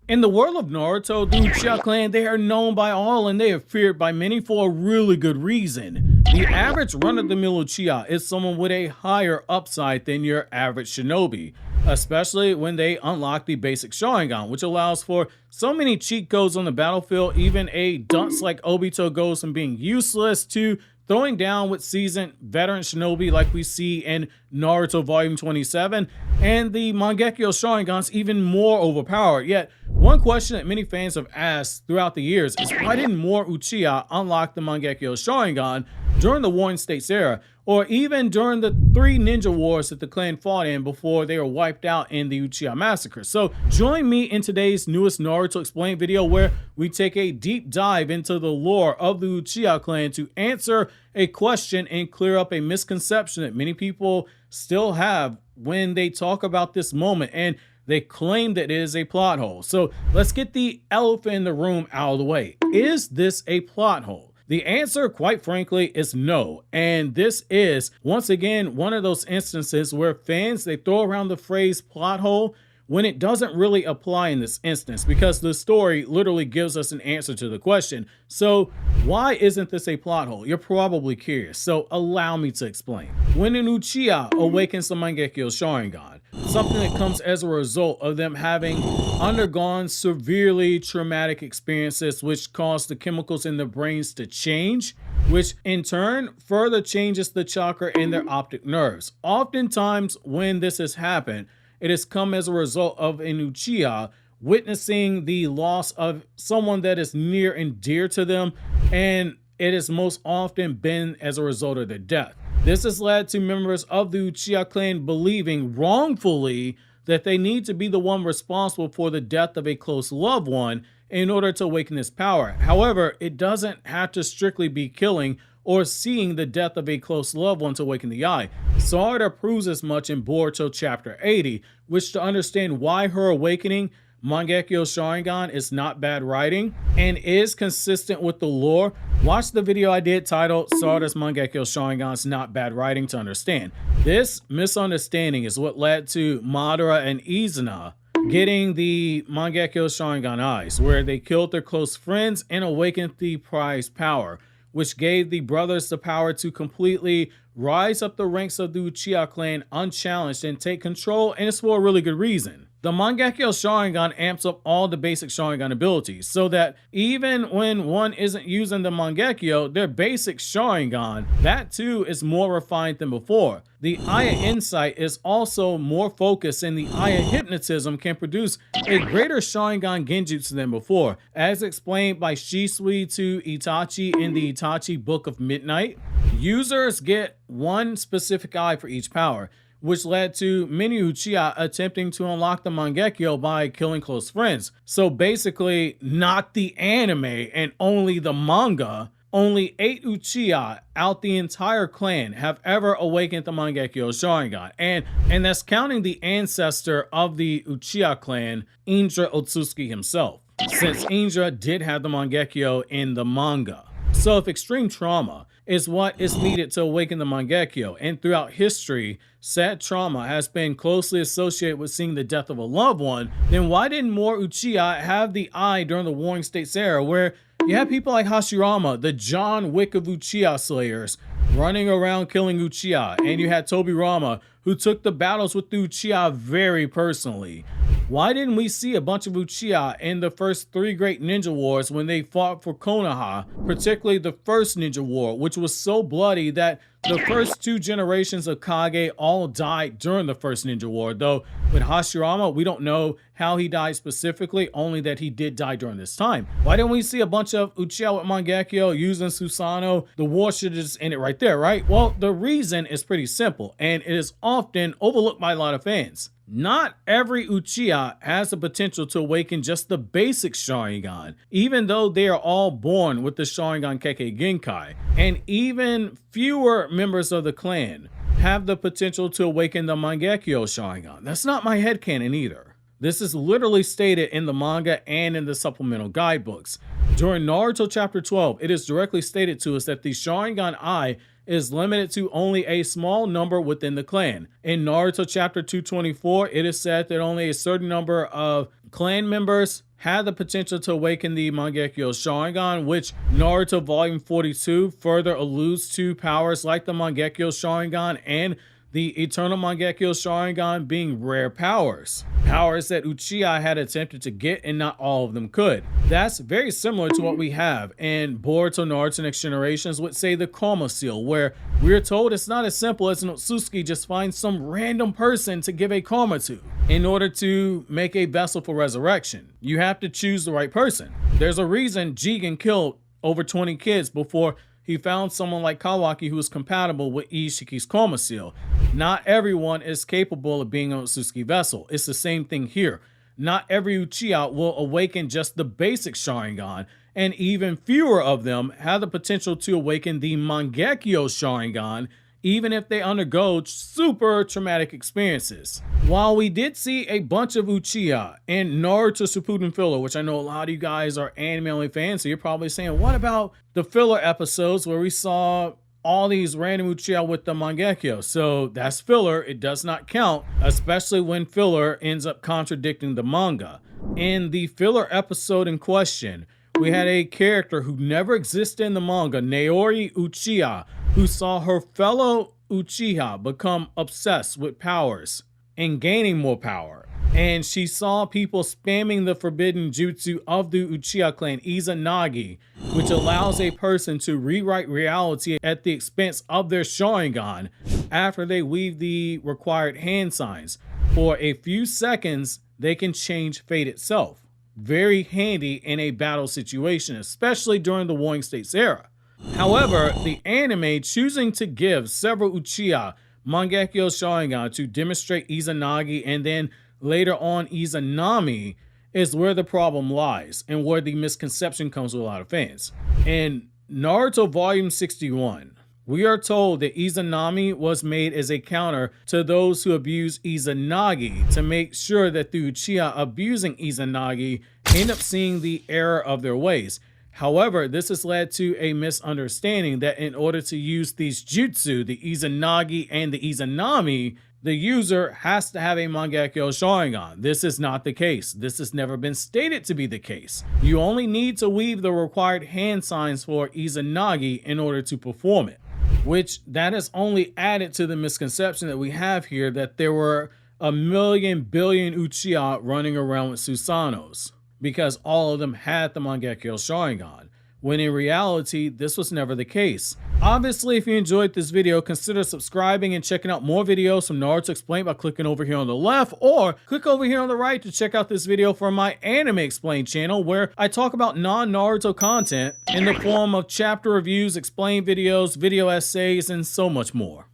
In the world of Naruto, the Uchiha Clan, they are known by all and they are feared by many for a really good reason. The average run-of-the-mill Uchiha is someone with a higher upside than your average shinobi, especially when they unlock the basic Sharingan, which allows for so many cheat codes on the battlefield. Even a dunce like Obito goes from being useless to throwing down with seasoned veteran shinobi like we see in Naruto Volume 27, and the Mangekyo Sharingan's even more overpowered. Yet, one question that many fans have asked throughout the years is why didn't more Uchiha unlock the Mangekyo Sharingan during the Warring States era, or even during the 3 ninja wars that the clan fought in before they were wiped out in the Uchiha Massacre? So join me in today's newest Naruto Explained video where we take a deep dive into the lore of the Uchiha Clan to answer a question and clear up a misconception that many people still have when they talk about this moment, and they claim that it is a plot hole. So let's get the elephant in the room out of the way. Is this a plot hole? The answer, quite frankly, is no. And this is, once again, one of those instances where fans, they throw around the phrase plot hole when it doesn't really apply in this instance, because the story literally gives us an answer to the question. So why isn't this a plot hole? You're probably curious, so allow me to explain. When an Uchiha awakens the Mangekyo Sharingan, something that comes as a result of them having undergone severely traumatic experiences which cause the chemicals in their brains to change, which in turn further changes the chakra in their optic nerves. Oftentimes when this has happened, it has come as a result of an Uchiha witnessing the loss of someone that is near and dear to them, and it has most often been as a result of their death. This has led to members of the Uchiha Clan believing wrongfully that they need to be the one responsible for the death of a close loved one in order to awaken this power. However, it doesn't have to strictly be killing or seeing the death of a close loved one to awaken the eye. Sarada proves as much in Boruto chapter 80, which to understand why her awakening Mangekyo Sharingan is not bad writing and is consistent with the lore, watch the video I did titled Sarada's Mangekyo Sharingan is not bad writing to understand. This misunderstanding is what led to Madara and Izuna getting the Mangekyo Sharingan eyes, where they killed their close friends and awakened the prized power, which gave the brothers the power to completely rise up the ranks of the Uchiha Clan unchallenged and take control, and it's for a really good reason. The Mangekyo Sharingan amps up all the basic Sharingan abilities, so that even when one isn't using the Mangekyo, their basic Sharingan, that too is more refined than before. The Aya Insight is also more focused, and the Aya Hypnotism can produce a greater Sharingan Genjutsu than before, as explained by Shisui to Itachi in the Itachi Book of Midnight. Users get one specific eye for each power, which led to many Uchiha attempting to unlock the Mangekyo by killing close friends. So basically, not the anime and only the manga, only 8 Uchiha out the entire clan have ever awakened the Mangekyo Sharingan. And that's counting the ancestor of the Uchiha clan, Indra Otsutsuki himself, since Indra did have the Mangekyo in the manga. So if extreme trauma is what is needed to awaken the Mangekyo, and throughout history, sad trauma has been closely associated with seeing the death of a loved one, then why didn't more Uchiha have the eye during the Warring States era, where you had people like Hashirama, the John Wick of Uchiha slayers, running around killing Uchiha, and you had Tobirama, who took the battles with the Uchiha very personally? Why didn't we see a bunch of Uchiha in the first 3 great ninja wars when they fought for Konoha, particularly the first ninja war, which was so bloody that the first 2 generations of Kage all died during the first ninja war? Though with Hashirama, we don't know how he died specifically, only that he did die during this time. Why didn't we see a bunch of Uchiha with Mangekyo using Susanoo? The war should have just ended right there, right? Well, the reason is pretty simple, and it is often overlooked by a lot of fans. Not every Uchiha has the potential to awaken just the basic Sharingan, even though they are all born with the Sharingan Kekkei Genkai. And even fewer members of the clan have the potential to awaken the Mangekyo Sharingan. That's not my headcanon either. This is literally stated in the manga and in the supplemental guidebooks. During Naruto chapter 12, it is directly stated to us that the Sharingan Eye is limited to only a small number within the clan. In Naruto chapter 224, it is said that only a certain number of clan members had the potential to awaken the Mangekyou Sharingan, which Naruto volume 42 further alludes to powers like the Mangekyou Sharingan and the Eternal Mangekyou Sharingan being rare powers. Powers that Uchiha had attempted to get and not all of them could. That's very similar to what we have in Boruto Naruto Next Generations with, say, the Karma Seal, where we're told it's not as simple as an Otsutsuki just finds some random person to give a karma to in order to make a vessel for resurrection. You have to choose the right person. There's a reason Jigen killed over 20 kids before he found someone like Kawaki who was compatible with Ishiki's Karma Seal. Not everyone is capable of being an Otsutsuki vessel. It's the same thing here. Not every Uchiha will awaken just the basic Sharingan, and even fewer of them have the potential to awaken the Mangekyo Sharingan, even if they undergo super traumatic experiences. While we did see a bunch of Uchiha in Naruto Shippuden filler, which I know a lot of you guys are anime only fans, so you're probably saying, what about the filler episodes where we saw all these random Uchiha with the Mangekyo? So that's filler. It does not count, especially when filler ends up contradicting the manga. In the filler episode in question, we had a character who never existed in the manga, Naori Uchiha, who saw her fellow Uchiha become obsessed with powers and gaining more power. And she saw people spamming the forbidden jutsu of the Uchiha Clan, Izanagi, which allows a person to rewrite reality at the expense of their Sharingan after they weave the required hand signs. For a few seconds, they can change fate itself. Very handy in a battle situation, especially during the Warring States era. However, the anime choosing to give several Uchiha Mangekyo Sharingan to demonstrate Izanagi and then later on Izanami is where the problem lies and where the misconception comes with a lot of fans. In Naruto volume 61, we are told that Izanami was made as a counter to those who abuse Izanagi to make sure that the Uchiha abusing Izanagi end up seeing the error of their ways. However, this has led to a misunderstanding that in order to use these jutsu, the Izanagi and the Izanami, the user has to have a Mangekyo Sharingan. This is not the case. This has never been stated to be the case. You only need to weave the required hand signs for Izanagi in order to perform it, which that has only added to the misconception that we have here that there were a million billion Uchiha running around with Susanos, because all of them had the Mangekyo Sharingan, when in reality, this was never the case. Obviously, if you enjoyed this video, consider subscribing and checking out more videos from Naruto Explained by clicking over here on the left, or click over here on the right to check out this video from my Anime Explained channel, where I talk about non-Naruto content in the form of chapter reviews, explained videos, video essays, and so much more.